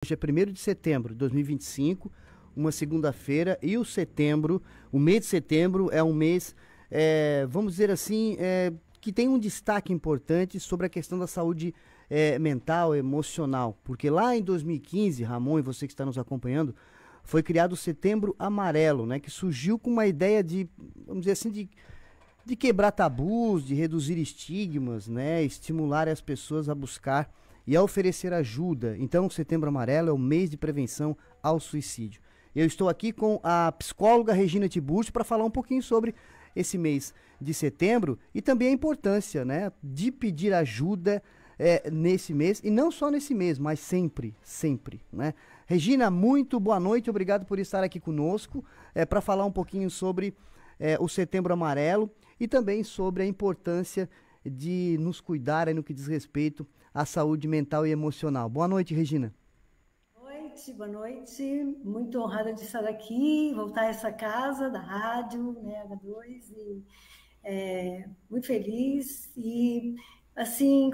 Hoje é 1º de setembro de 2025, uma segunda-feira, e o mês de setembro é um mês, vamos dizer assim, que tem um destaque importante sobre a questão da saúde mental, emocional, porque lá em 2015, Ramon e você que está nos acompanhando, foi criado o Setembro Amarelo, né, que surgiu com uma ideia de, vamos dizer assim, de quebrar tabus, de reduzir estigmas, né, estimular as pessoas a buscar e a oferecer ajuda. Então, o Setembro Amarelo é o mês de prevenção ao suicídio. Eu estou aqui com a psicóloga Regina Tiburcio para falar um pouquinho sobre esse mês de setembro e também a importância, né, de pedir ajuda nesse mês, e não só nesse mês, mas sempre, sempre, né? Regina, muito boa noite, obrigado por estar aqui conosco para falar um pouquinho sobre o Setembro Amarelo e também sobre a importância de nos cuidar no que diz respeito à saúde mental e emocional. Boa noite, Regina. Boa noite. Muito honrada de estar aqui, voltar a essa casa da rádio, né, H2, e muito feliz e assim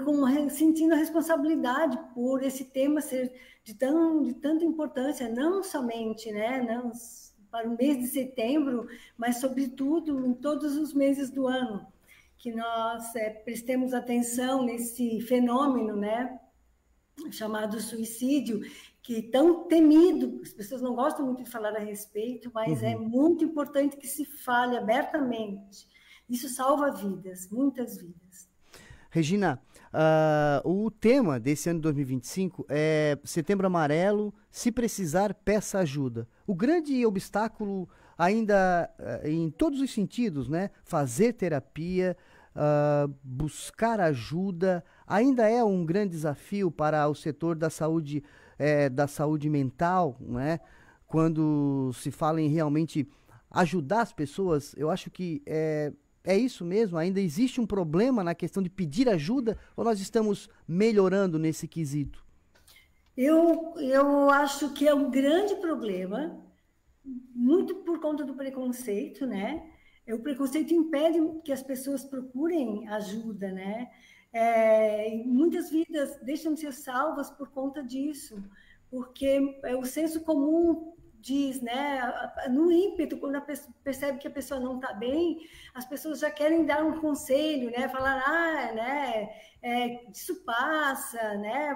sentindo a responsabilidade por esse tema ser de tanta importância, não somente, né, não para o mês de setembro, mas sobretudo em todos os meses do ano, que nós prestemos atenção nesse fenômeno, né, chamado suicídio, que é tão temido, as pessoas não gostam muito de falar a respeito, mas é muito importante que se fale abertamente. Isso salva vidas, muitas vidas. Regina, o tema desse ano de 2025 é Setembro Amarelo, se precisar, peça ajuda. O grande obstáculo ainda, em todos os sentidos, né? Fazer terapia, buscar ajuda, ainda é um grande desafio para o setor da saúde mental, né? Quando se fala em realmente ajudar as pessoas, eu acho que é isso mesmo? Ainda existe um problema na questão de pedir ajuda ou nós estamos melhorando nesse quesito? Eu acho que é um grande problema, muito por conta do preconceito, né? O preconceito impede que as pessoas procurem ajuda, né? Muitas vidas deixam de ser salvas por conta disso, porque o senso comum diz, né? No ímpeto, quando a pessoa percebe que a pessoa não está bem, as pessoas já querem dar um conselho, né? Falar, né? Isso passa, né?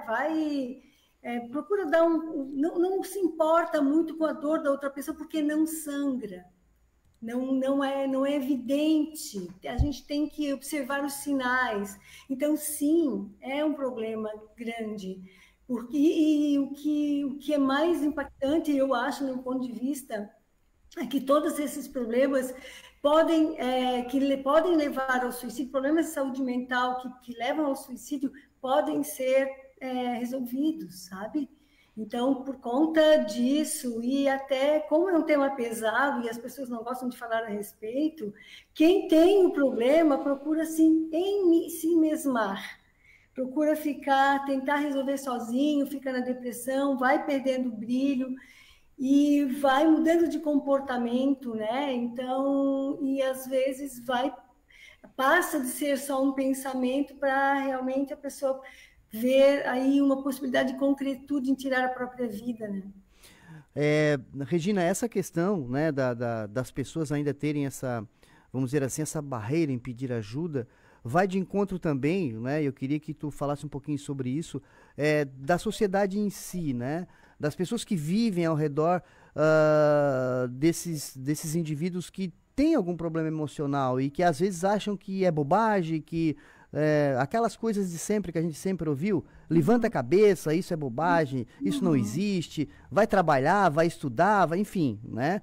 Procura dar não se importa muito com a dor da outra pessoa porque não sangra. Não é evidente, a gente tem que observar os sinais. Então, sim, é um problema grande. O que é mais impactante, eu acho, no meu ponto de vista, é que todos esses problemas podem levar ao suicídio, problemas de saúde mental que levam ao suicídio podem ser resolvidos, sabe? Então, por conta disso, e até como é um tema pesado e as pessoas não gostam de falar a respeito, quem tem o problema procura se mesmar, procura tentar resolver sozinho, fica na depressão, vai perdendo o brilho e vai mudando de comportamento, né? Então, e às vezes passa de ser só um pensamento para realmente a pessoa ver aí uma possibilidade de concretude em tirar a própria vida, né? Regina, essa questão, né, das pessoas ainda terem essa, vamos dizer assim, essa barreira em pedir ajuda, vai de encontro também, né, eu queria que tu falasse um pouquinho sobre isso, da sociedade em si, né, das pessoas que vivem ao redor desses indivíduos que têm algum problema emocional e que às vezes acham que é bobagem, que aquelas coisas de sempre que a gente sempre ouviu, levanta a cabeça, isso é bobagem, isso não existe, vai trabalhar, vai estudar, enfim, né?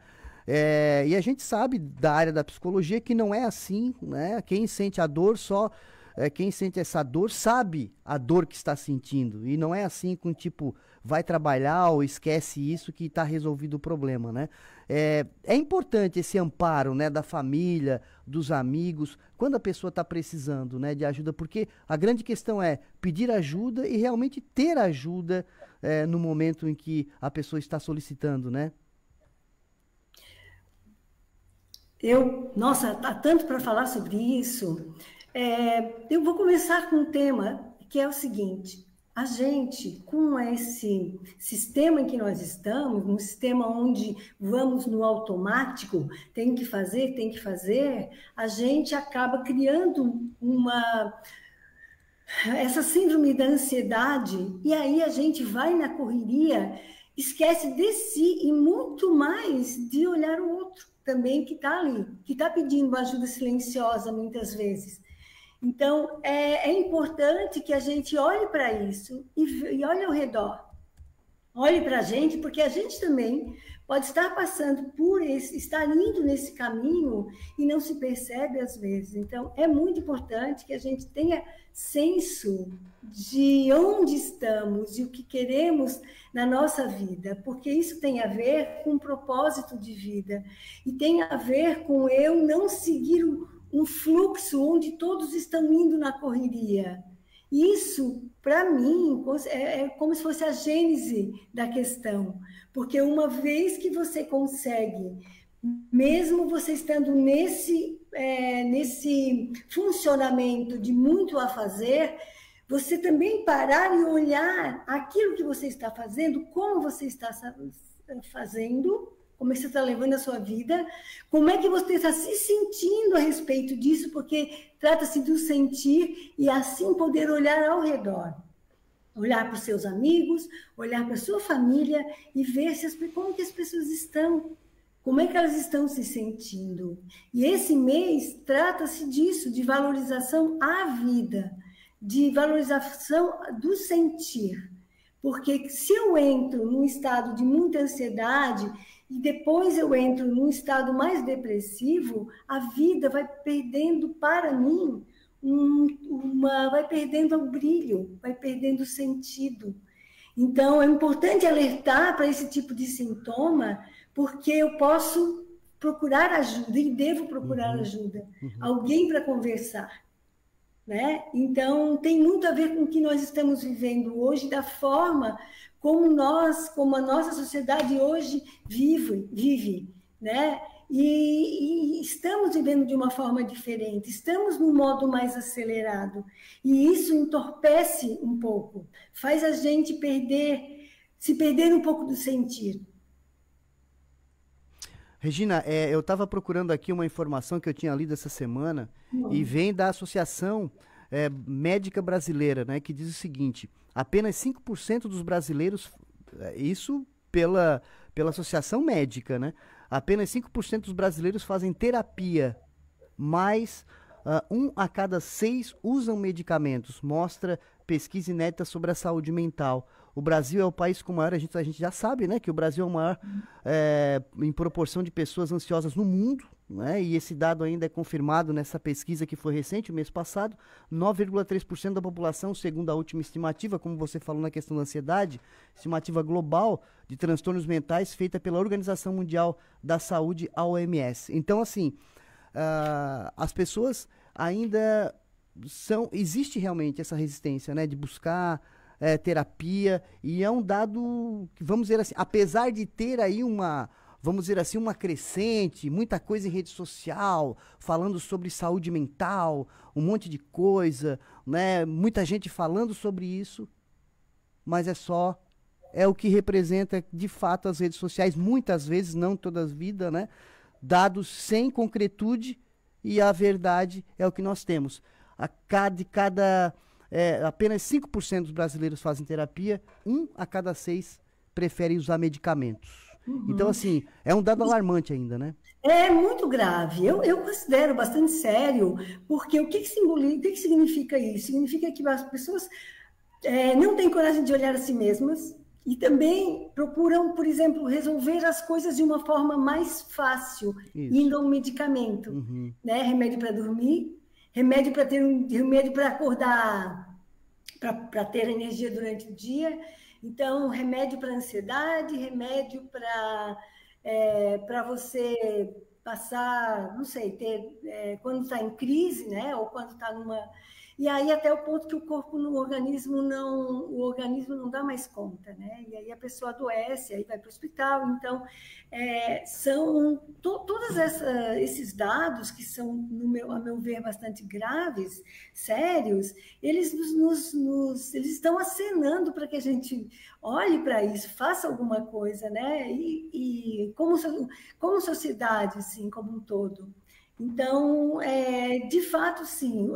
E a gente sabe da área da psicologia que não é assim, né? Quem sente a dor quem sente essa dor sabe a dor que está sentindo. E não é assim com tipo, vai trabalhar ou esquece isso que está resolvido o problema, né? É importante esse amparo, né, da família, dos amigos, quando a pessoa está precisando, né, de ajuda, porque a grande questão é pedir ajuda e realmente ter ajuda no momento em que a pessoa está solicitando, né? Nossa, há tanto para falar sobre isso. Eu vou começar com um tema que é o seguinte: a gente, com esse sistema em que nós estamos, um sistema onde vamos no automático, tem que fazer, a gente acaba criando essa síndrome da ansiedade, e aí a gente vai na correria, esquece de si e muito mais de olhar o outro também que está ali, que está pedindo ajuda silenciosa muitas vezes. Então, é importante que a gente olhe para isso e olhe ao redor. Olhe para a gente, porque a gente também pode estar passando por estar indo nesse caminho e não se percebe às vezes. Então, é muito importante que a gente tenha senso de onde estamos e o que queremos na nossa vida, porque isso tem a ver com um propósito de vida e tem a ver com eu não seguir um fluxo onde todos estão indo na correria. Isso, para mim, é como se fosse a gênese da questão, porque uma vez que você consegue, mesmo você estando nesse funcionamento de muito a fazer, você também parar e olhar aquilo que você está fazendo, como você está fazendo, como é que você está levando a sua vida, como é que você está se sentindo a respeito disso, porque trata-se do sentir e assim poder olhar ao redor. Olhar para os seus amigos, olhar para a sua família e ver como que as pessoas estão, como é que elas estão se sentindo. E esse mês trata-se disso, de valorização à vida, de valorização do sentir. Porque se eu entro num estado de muita ansiedade e depois eu entro num estado mais depressivo, a vida vai perdendo para mim, vai perdendo o brilho, vai perdendo o sentido. Então, é importante alertar para esse tipo de sintoma, porque eu posso procurar ajuda e devo procurar ajuda, alguém para conversar. Né? Então, tem muito a ver com o que nós estamos vivendo hoje, da forma como a nossa sociedade hoje vive, né? E estamos vivendo de uma forma diferente, estamos num modo mais acelerado, e isso entorpece um pouco, faz a gente se perder um pouco do sentir. Regina, eu estava procurando aqui uma informação que eu tinha lido essa semana e vem da Associação Médica Brasileira, né, que diz o seguinte: apenas 5% dos brasileiros, isso pela Associação Médica, né, apenas 5% dos brasileiros fazem terapia, mas 1 a cada 6 usam medicamentos, mostra pesquisa inédita sobre a saúde mental. O Brasil é o país com maior, a gente já sabe, né, que o Brasil é o maior em proporção de pessoas ansiosas no mundo, né, e esse dado ainda é confirmado nessa pesquisa que foi recente, o mês passado. 9,3% da população, segundo a última estimativa, como você falou na questão da ansiedade, estimativa global de transtornos mentais feita pela Organização Mundial da Saúde, a OMS. Então, assim, as pessoas ainda existe realmente essa resistência, né, de buscar terapia, e é um dado que, vamos dizer assim, apesar de ter aí vamos dizer assim, uma crescente, muita coisa em rede social, falando sobre saúde mental, um monte de coisa, né, muita gente falando sobre isso, mas é o que representa de fato as redes sociais, muitas vezes, não todas as vidas, né, dados sem concretude, e a verdade é o que nós temos. Apenas 5% dos brasileiros fazem terapia, 1 a cada 6 prefere usar medicamentos. Então, assim, é um dado alarmante ainda, né? É muito grave. Eu considero bastante sério, porque o que significa isso? Significa que as pessoas não têm coragem de olhar a si mesmas e também procuram, por exemplo, resolver as coisas de uma forma mais fácil, indo a um medicamento, né? Remédio para dormir, remédio para acordar, para ter energia durante o dia. Então, remédio para ansiedade, remédio para você passar, não sei, quando está em crise, né? Ou quando está numa... e aí até o ponto que o corpo, o organismo não dá mais conta, né? E aí a pessoa adoece, aí vai para o hospital. Então, são todos esses dados que são, a meu ver, bastante graves, sérios, eles eles estão acenando para que a gente olhe para isso, faça alguma coisa, né? E como sociedade, assim, como um todo. Então, de fato, sim,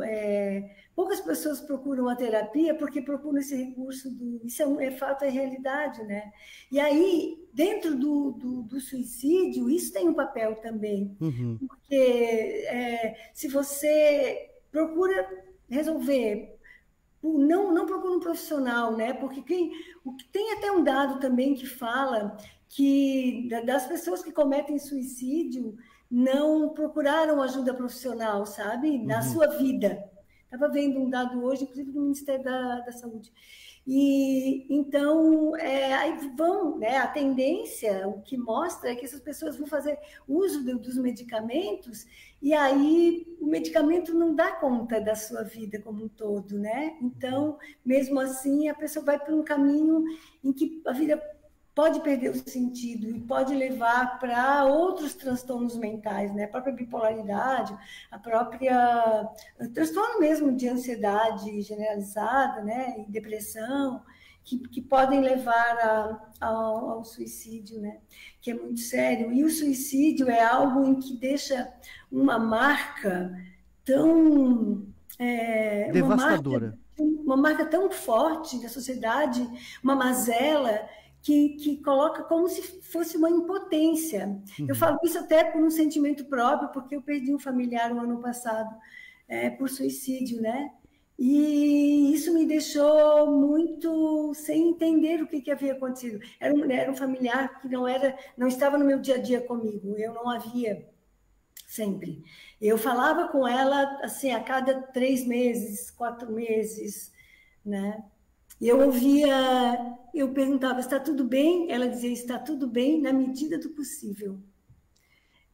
poucas pessoas procuram a terapia porque procuram esse recurso isso é fato, é realidade, né? E aí, dentro do suicídio, isso tem um papel também, porque se você procura resolver, não procura um profissional, né? Porque tem até um dado também que fala que das pessoas que cometem suicídio não procuraram ajuda profissional, sabe? Na sua vida. Estava vendo um dado hoje, inclusive do Ministério da Saúde. E então, aí vão, né? A tendência, o que mostra é que essas pessoas vão fazer uso dos medicamentos, e aí o medicamento não dá conta da sua vida como um todo, né? Então, mesmo assim, a pessoa vai para um caminho em que a vida pode perder o sentido e pode levar para outros transtornos mentais, né? A própria bipolaridade, o transtorno mesmo de ansiedade generalizada, né? E depressão, que podem levar ao suicídio, né? Que é muito sério. E o suicídio é algo em que deixa uma marca tão... devastadora. Uma marca tão forte da sociedade, uma mazela que coloca como se fosse uma impotência. Eu falo isso até por um sentimento próprio, porque eu perdi um familiar no ano passado por suicídio, né? E isso me deixou muito sem entender o que havia acontecido. Era um familiar que não estava no meu dia a dia comigo, eu não havia sempre. Eu falava com ela assim a cada 3 meses, 4 meses, né? Eu perguntava, está tudo bem? Ela dizia, está tudo bem na medida do possível.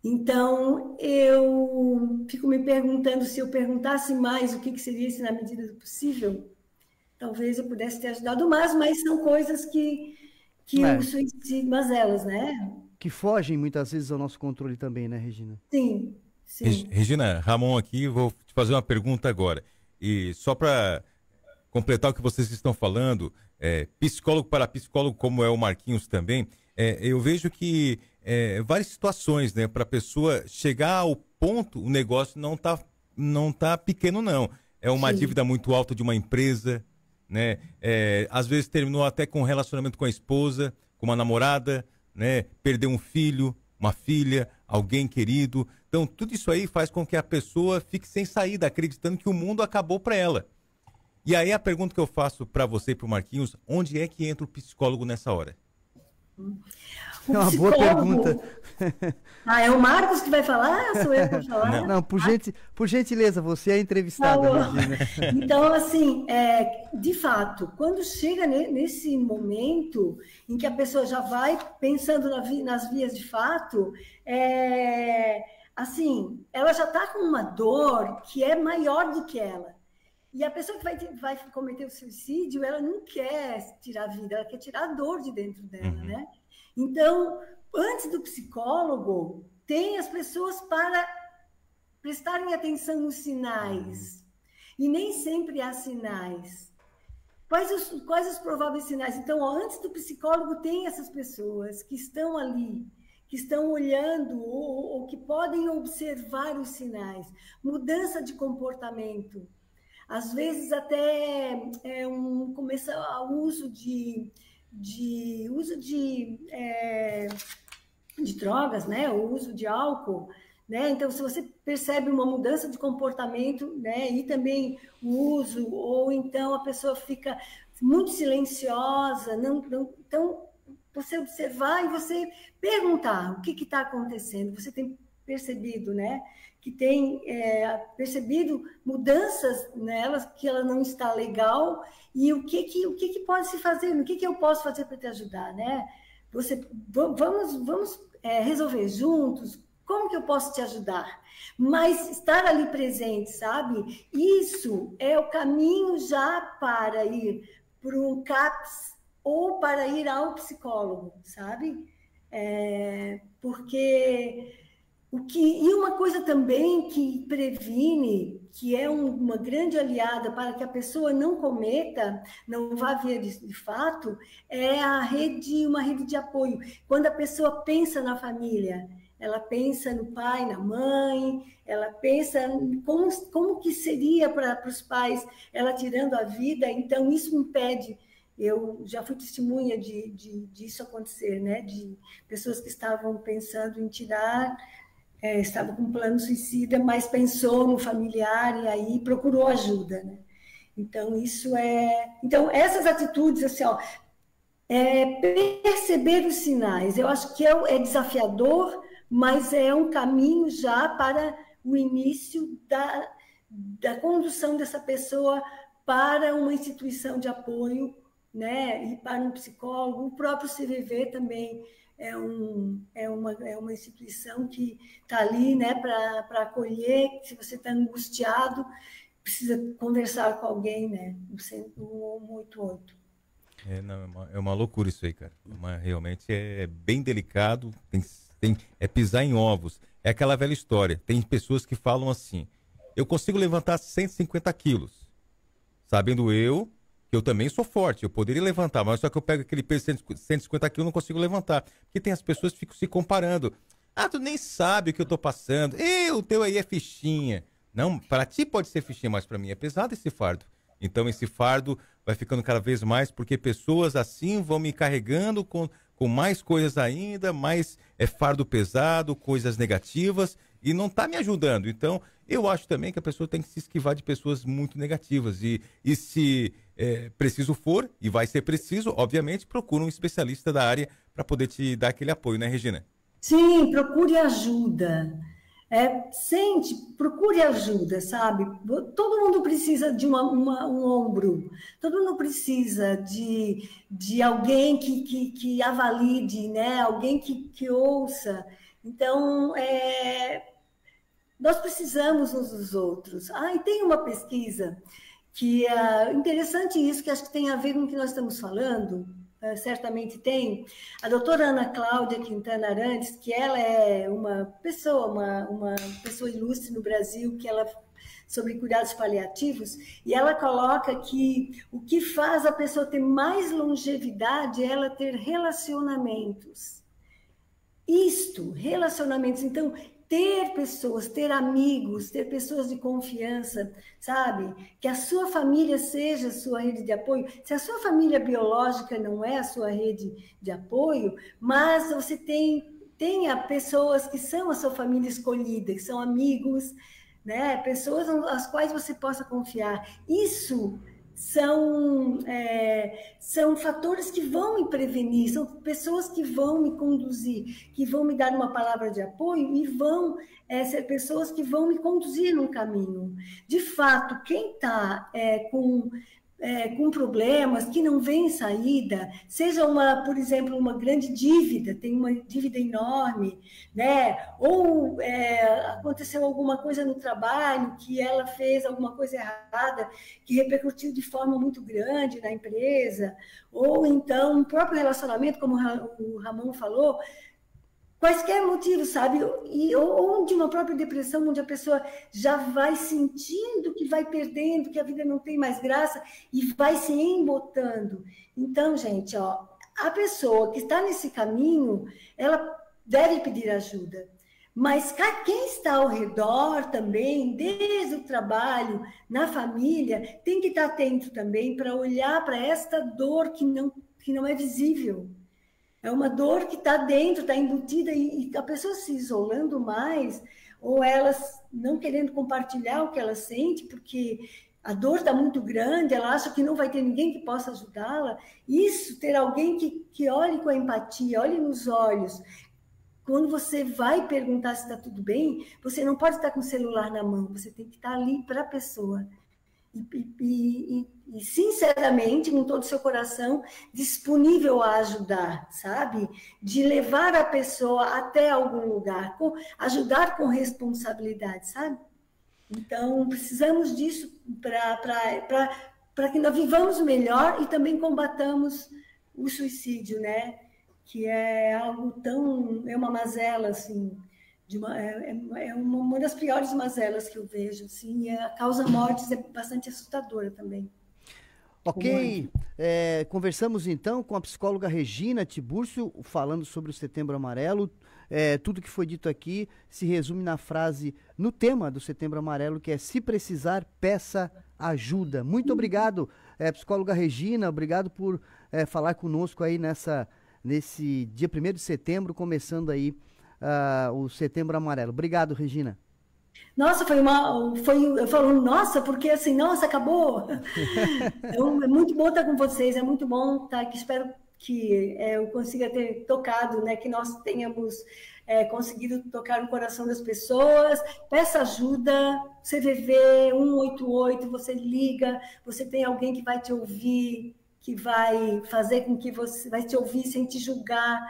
Então, eu fico me perguntando, se eu perguntasse mais o que seria esse na medida do possível, talvez eu pudesse ter ajudado mais, mas são coisas que o suicídio, mas elas, né? Que fogem muitas vezes ao nosso controle também, né, Regina? Sim, sim. Regina, Ramon aqui, vou te fazer uma pergunta agora. E só para completar o que vocês estão falando, psicólogo para psicólogo, como é o Marquinhos também, eu vejo que várias situações, né, para a pessoa chegar ao ponto, o negócio não tá pequeno, não. É uma dívida muito alta de uma empresa, né? Às vezes terminou até com um relacionamento com a esposa, com uma namorada, né? Perdeu um filho, uma filha, alguém querido. Então, tudo isso aí faz com que a pessoa fique sem saída, acreditando que o mundo acabou para ela. E aí a pergunta que eu faço para você e para o Marquinhos, onde é que entra o psicólogo nessa hora? É uma boa pergunta. É o Marcos que vai falar? Sou eu que vou falar? Não, por gentileza, você é a entrevistada, Regina. Então, assim, de fato, quando chega nesse momento em que a pessoa já vai pensando nas vias de fato, assim, ela já está com uma dor que é maior do que ela. E a pessoa que vai cometer o suicídio, ela não quer tirar a vida, ela quer tirar a dor de dentro dela, né? Então, antes do psicólogo, tem as pessoas para prestarem atenção nos sinais. E nem sempre há sinais. Quais os prováveis sinais? Então, antes do psicólogo, tem essas pessoas que estão ali, que estão olhando ou que podem observar os sinais. Mudança de comportamento. Às vezes até começa o uso de drogas, né? O uso de álcool, né? Então, se você percebe uma mudança de comportamento, né? E também o uso, ou então a pessoa fica muito silenciosa, então você observar e você perguntar o que está acontecendo. Você tem percebido, né? Que tem percebido mudanças nelas, que ela não está legal, e o que pode se fazer, o que eu posso fazer para te ajudar, né? Vamos resolver juntos, como que eu posso te ajudar? Mas estar ali presente, sabe? Isso é o caminho já para ir para um CAPS ou para ir ao psicólogo, sabe? Porque e uma coisa também que previne, que é uma grande aliada para que a pessoa não cometa, não vá ver de fato, é uma rede de apoio. Quando a pessoa pensa na família, ela pensa no pai, na mãe, ela pensa como que seria para os pais ela tirando a vida, então isso impede. Eu já fui testemunha disso acontecer, né? De pessoas que estavam pensando em tirar, estava com um plano suicida, mas pensou no familiar e aí procurou ajuda, né? Então, Então, essas atitudes, assim, ó, perceber os sinais, eu acho que é desafiador, mas é um caminho já para o início da condução dessa pessoa para uma instituição de apoio, né? E para um psicólogo. O próprio CVV também é uma instituição que está ali, né, para acolher. Se você está angustiado, precisa conversar com alguém, né, no 188. É uma loucura isso aí, cara. Realmente é bem delicado, é pisar em ovos. É aquela velha história. Tem pessoas que falam assim, eu consigo levantar 150 quilos, sabendo que eu também sou forte, eu poderia levantar, mas só que eu pego aquele peso de 150 quilos e não consigo levantar. Porque tem as pessoas que ficam se comparando. Ah, tu nem sabe o que eu tô passando. O teu aí é fichinha. Não, para ti pode ser fichinha, mas para mim é pesado esse fardo. Então esse fardo vai ficando cada vez mais, porque pessoas assim vão me carregando com mais coisas ainda, mais fardo pesado, coisas negativas, e não tá me ajudando. Então, eu acho também que a pessoa tem que se esquivar de pessoas muito negativas. E se preciso for, e vai ser preciso, obviamente, procura um especialista da área para poder te dar aquele apoio, né, Regina? Sim, procure ajuda. Procure ajuda, sabe? Todo mundo precisa de um ombro, todo mundo precisa de alguém que avalide, né? Alguém que ouça. Então, nós precisamos uns dos outros. E tem uma pesquisa que é interessante isso, que acho que tem a ver com o que nós estamos falando, certamente tem. A doutora Ana Cláudia Quintana Arantes, que ela é uma pessoa ilustre no Brasil, que ela sobre cuidados paliativos, e ela coloca que o que faz a pessoa ter mais longevidade é ela ter relacionamentos. Relacionamentos. Então, ter pessoas, ter amigos, ter pessoas de confiança, sabe? Que a sua família seja a sua rede de apoio. Se a sua família biológica não é a sua rede de apoio, mas você tenha pessoas que são a sua família escolhida, que são amigos, né? Pessoas às quais você possa confiar. Isso são fatores que vão me prevenir, são pessoas que vão me conduzir, que vão me dar uma palavra de apoio e vão ser pessoas que vão me conduzir num caminho. De fato, quem está com problemas que não vem saída, seja por exemplo, uma grande dívida, tem uma dívida enorme, né? Ou aconteceu alguma coisa no trabalho, que ela fez alguma coisa errada, que repercutiu de forma muito grande na empresa, ou então um próprio relacionamento, como o Ramon falou, quaisquer motivos, sabe? Ou de uma própria depressão, onde a pessoa já vai sentindo que vai perdendo, que a vida não tem mais graça e vai se embotando. Então, gente, a pessoa que está nesse caminho, ela deve pedir ajuda. Mas quem está ao redor também, desde o trabalho, na família, tem que estar atento também para olhar para esta dor que não é visível. É uma dor que está dentro, está embutida, e a pessoa se isolando mais, ou elas não querendo compartilhar o que ela sente, porque a dor está muito grande, ela acha que não vai ter ninguém que possa ajudá-la. Isso, ter alguém que olhe com empatia, olhe nos olhos. Quando você vai perguntar se está tudo bem, você não pode estar com o celular na mão, você tem que estar ali para a pessoa. sinceramente, com todo o seu coração, disponível a ajudar, sabe? De levar a pessoa até algum lugar, ajudar com responsabilidade, sabe? Então, precisamos disso para que nós vivamos melhor e também combatamos o suicídio, né? Que é algo tão... é uma mazela, assim, uma das piores mazelas que eu vejo, assim, e a causa mortes é bastante assustadora também. Ok, conversamos então com a psicóloga Regina Tiburcio, falando sobre o Setembro Amarelo. Tudo que foi dito aqui se resume na frase, no tema do Setembro Amarelo, que é: se precisar, peça ajuda. Muito obrigado, psicóloga Regina, obrigado por falar conosco aí nesse dia 1º de setembro, começando aí o Setembro Amarelo. Obrigado, Regina. Nossa, eu falo, nossa, porque assim, nossa, acabou. Então, é muito bom estar com vocês, é muito bom estar aqui. Espero que eu consiga ter tocado, né, que nós tenhamos conseguido tocar no coração das pessoas. Peça ajuda, CVV 188, você liga, você tem alguém que vai te ouvir, que vai fazer com que você vai te ouvir sem te julgar.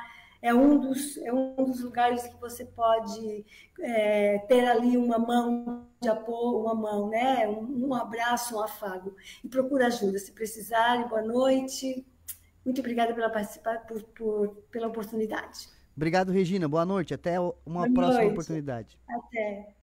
É um dos lugares que você pode ter ali uma mão de apoio, uma mão, né? Um abraço, um afago. E procura ajuda, se precisar. Boa noite. Muito obrigada pela participar, pela oportunidade. Obrigado, Regina. Boa noite. Até uma próxima oportunidade. Até.